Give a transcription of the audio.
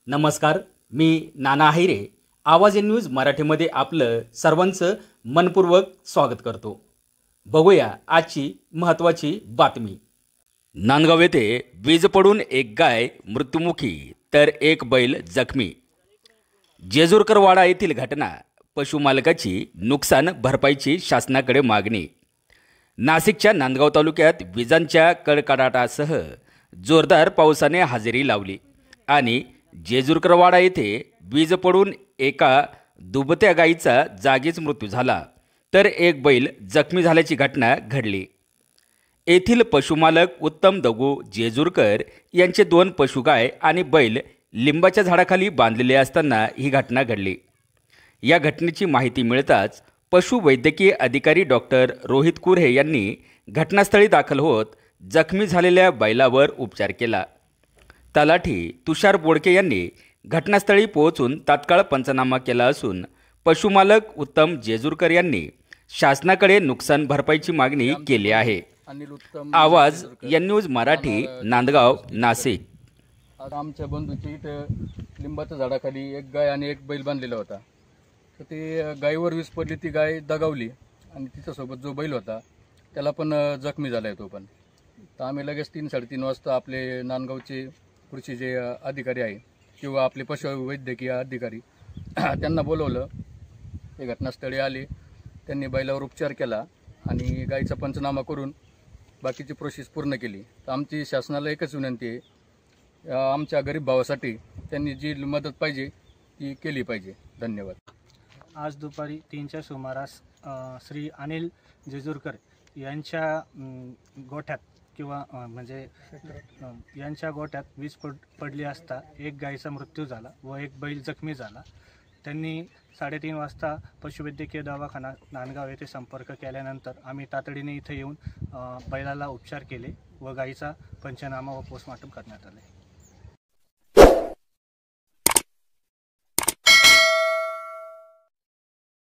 नमस्कार, मी नाना आहिरे. आवाज न्यूज मराठीमध्ये आपलं सर्वांचं मनपूर्वक स्वागत करतो. बघूया आजची महत्त्वाची बातमी. नांदगाव येथे वीज पडून एक गाय मृत्युमुखी तर एक बैल जखमी. जेजुरकरवाडा येथील घटना. पशुमालकाची नुकसान भरपाईची शासनाकडे मागणी. नाशिकच्या नांदगाव तालुक्यात विजांच्या कडकडाटासह जोरदार पावसाने हजेरी लावली आणि जेजुरकरवाडा येथे वीज पडून एका दुभत्या गायीचा जागीच मृत्यू झाला तर एक बैल जखमी झाल्याची घटना घडली. येथील पशुमालक उत्तम दगू जेजुरकर यांचे 2 पशुगाय आणि बैल लिंबाच्या झाडाखाली बांधलेले असताना ही घटना घडली. या घटनेची माहिती मिळताच पशुवैद्यकीय अधिकारी डॉक्टर रोहित कुऱ्हे यांनी घटनास्थळी दाखल होत जखमी झालेल्या बैलावर उपचार केला. तलाठी तुषार बोडके यांनी घटनास्थळी पोहोचून तात्काळ पंचनामा केला असून पशुमालक उत्तम जेजुरकर यांनी शासनाकडे नुकसान भरपाईची मागणी केली आहे. आवाज एन न्यूज मराठी, नांदगाव, नाशिक. आता आमच्या बंधूची इथं लिंबाच्या झाडाखाली एक गाय आणि एक बैल बांधलेला होता. तर ते गायीवर वीज पडली, ती गाय दगावली आणि तिच्यासोबत जो बैल होता त्याला पण जखमी झाला आहे तो पण. तर आम्ही लगेच 3-3:30 वाजता आपले नांदगावचे कृषी जे अधिकारी आहे किंवा आपले पशुवैद्यकीय अधिकारी त्यांना बोलवलं. ते घटनास्थळी आले, त्यांनी बैलावर उपचार केला आणि गायीचा पंचनामा करून बाकीची प्रोसेस पूर्ण केली. तर आमची शासनाला एकच विनंती आहे, आमच्या गरीब भावासाठी त्यांनी जी मदत पाहिजे ती केली पाहिजे. धन्यवाद. आज दुपारी 3च्या सुमारास श्री अनिल जेजुरकर यांच्या गोठ्यात किंवा म्हणजे यांच्या गोठ्यात वीज पडली असता एक गायीचा मृत्यू झाला व एक बैल जखमी झाला. त्यांनी 3:30 वाजता पशुवैद्यकीय दवाखाना नांदगाव येथे संपर्क केल्यानंतर आम्ही तातडीने इथे येऊन बैलाला उपचार केले व गायीचा पंचनामा व पोस्टमॉर्टम करण्यात आले.